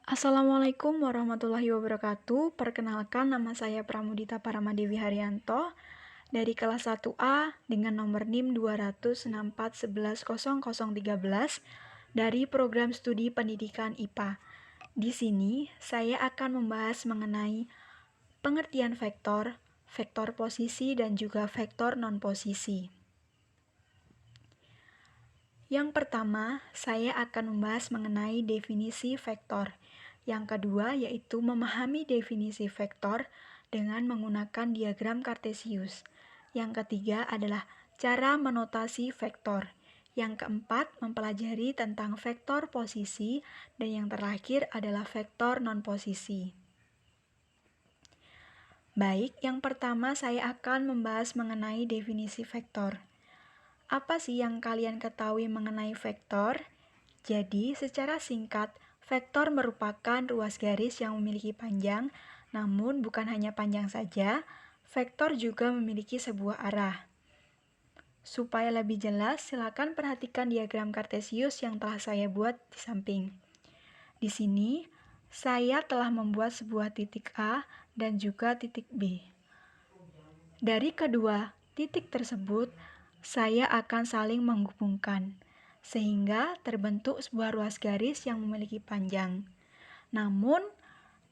Assalamualaikum warahmatullahi wabarakatuh. Perkenalkan, nama saya Pramudita Paramadewi Haryanto dari kelas 1A dengan nomor NIM 264110013 dari program studi pendidikan IPA. Di sini saya akan membahas mengenai pengertian vektor, vektor posisi dan juga vektor non-posisi. Yang pertama, saya akan membahas mengenai definisi vektor. Yang kedua, yaitu memahami definisi vektor dengan menggunakan diagram Kartesius. Yang ketiga adalah cara menotasi vektor. Yang keempat, mempelajari tentang vektor posisi. Dan yang terakhir adalah vektor non-posisi. Baik, yang pertama saya akan membahas mengenai definisi vektor. Apa sih yang kalian ketahui mengenai vektor? Jadi, secara singkat, vektor merupakan ruas garis yang memiliki panjang, namun bukan hanya panjang saja, vektor juga memiliki sebuah arah. Supaya lebih jelas, silakan perhatikan diagram Kartesius yang telah saya buat di samping. Di sini, saya telah membuat sebuah titik A dan juga titik B. Dari kedua titik tersebut, saya akan saling menghubungkan, sehingga terbentuk sebuah ruas garis yang memiliki panjang. Namun,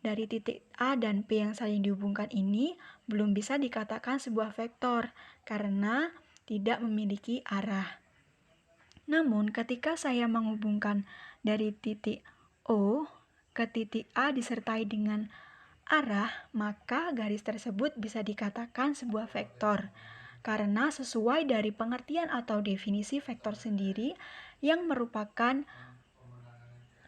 dari titik A dan B yang saling dihubungkan ini belum bisa dikatakan sebuah vektor, karena tidak memiliki arah. Namun, ketika saya menghubungkan dari titik O ke titik A disertai dengan arah, maka garis tersebut bisa dikatakan sebuah vektor. Karena sesuai dari pengertian atau definisi vektor sendiri yang merupakan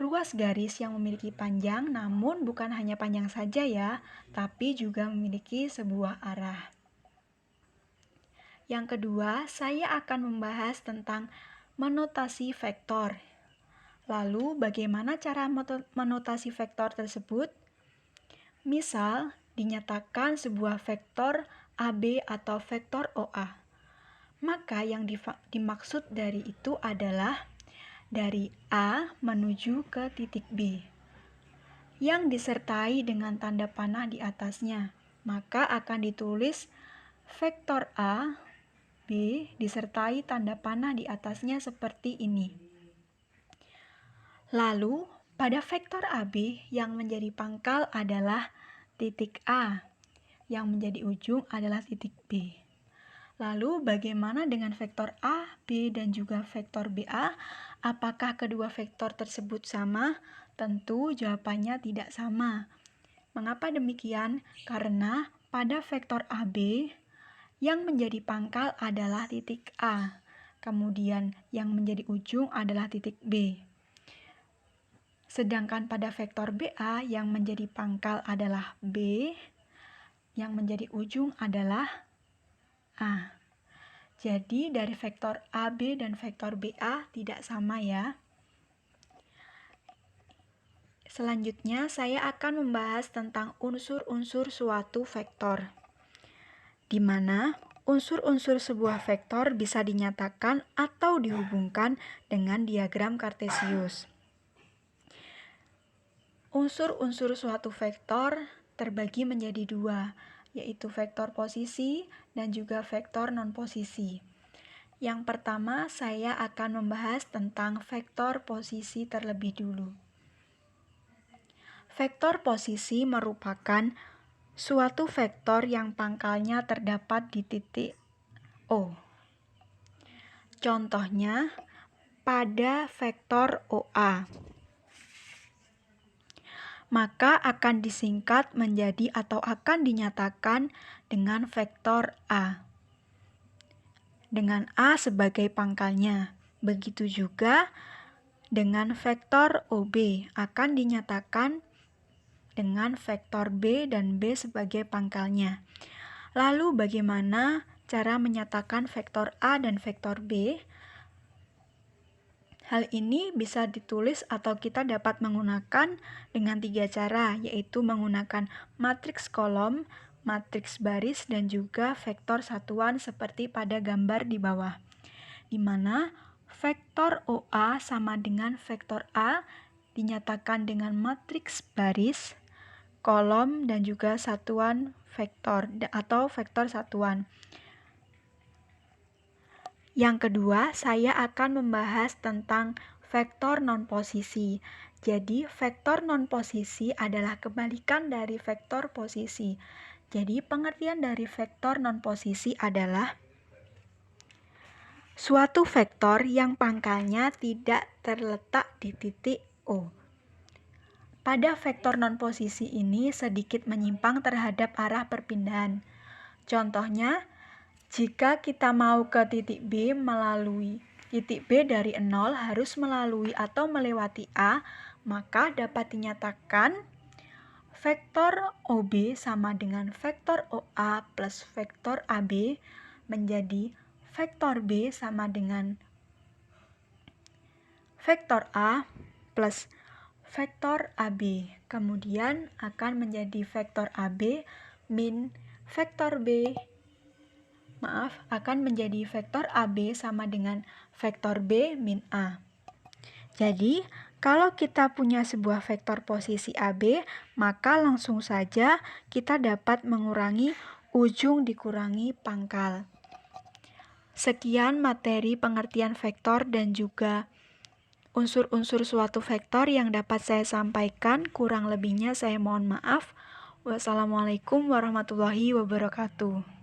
ruas garis yang memiliki panjang, namun bukan hanya panjang saja ya, tapi juga memiliki sebuah arah. Yang kedua, saya akan membahas tentang menotasi vektor. Lalu, bagaimana cara menotasi vektor tersebut? Misal, dinyatakan sebuah vektor AB atau vektor OA. Maka yang dimaksud dari itu adalah dari A menuju ke titik B yang disertai dengan tanda panah di atasnya. Maka akan ditulis vektor A, B disertai tanda panah di atasnya seperti ini. Lalu, pada vektor AB yang menjadi pangkal adalah titik A, yang menjadi ujung adalah titik B. Lalu, bagaimana dengan vektor A, B, dan juga vektor BA? Apakah kedua vektor tersebut sama? Tentu jawabannya tidak sama. Mengapa demikian? Karena pada vektor AB, yang menjadi pangkal adalah titik A, kemudian yang menjadi ujung adalah titik B. Sedangkan pada vektor BA yang menjadi pangkal adalah B, yang menjadi ujung adalah A. Jadi dari vektor AB dan vektor BA tidak sama ya. Selanjutnya saya akan membahas tentang unsur-unsur suatu vektor, di mana unsur-unsur sebuah vektor bisa dinyatakan atau dihubungkan dengan diagram Kartesius. Unsur-unsur suatu vektor terbagi menjadi dua, yaitu vektor posisi dan juga vektor non-posisi. Yang pertama, saya akan membahas tentang vektor posisi terlebih dulu. Vektor posisi merupakan suatu vektor yang pangkalnya terdapat di titik O. Contohnya, pada vektor OA. Maka akan disingkat menjadi atau akan dinyatakan dengan vektor A, dengan A sebagai pangkalnya. Begitu juga dengan vektor OB akan dinyatakan dengan vektor B dan B sebagai pangkalnya. Lalu bagaimana cara menyatakan vektor A dan vektor B? Hal ini bisa ditulis atau kita dapat menggunakan dengan tiga cara, yaitu menggunakan matriks kolom, matriks baris, dan juga vektor satuan seperti pada gambar di bawah, di mana vektor OA sama dengan vektor A dinyatakan dengan matriks baris, kolom, dan juga satuan vektor atau vektor satuan. Yang kedua, saya akan membahas tentang vektor non-posisi. Jadi, vektor non-posisi adalah kebalikan dari vektor posisi. Jadi, pengertian dari vektor non-posisi adalah suatu vektor yang pangkalnya tidak terletak di titik O. Pada vektor non-posisi ini sedikit menyimpang terhadap arah perpindahan. Contohnya, jika kita mau ke titik B melalui titik B dari 0 harus melalui atau melewati A, maka dapat dinyatakan vektor OB sama dengan vektor OA plus vektor AB menjadi vektor B sama dengan vektor A plus vektor AB. Kemudian akan menjadi vektor AB min vektor B. Akan menjadi vektor AB sama dengan vektor B min A. Jadi, kalau kita punya sebuah vektor posisi AB, maka langsung saja kita dapat mengurangi ujung dikurangi pangkal. Sekian materi pengertian vektor dan juga unsur-unsur suatu vektor yang dapat saya sampaikan. Kurang lebihnya saya mohon maaf. Wassalamualaikum warahmatullahi wabarakatuh.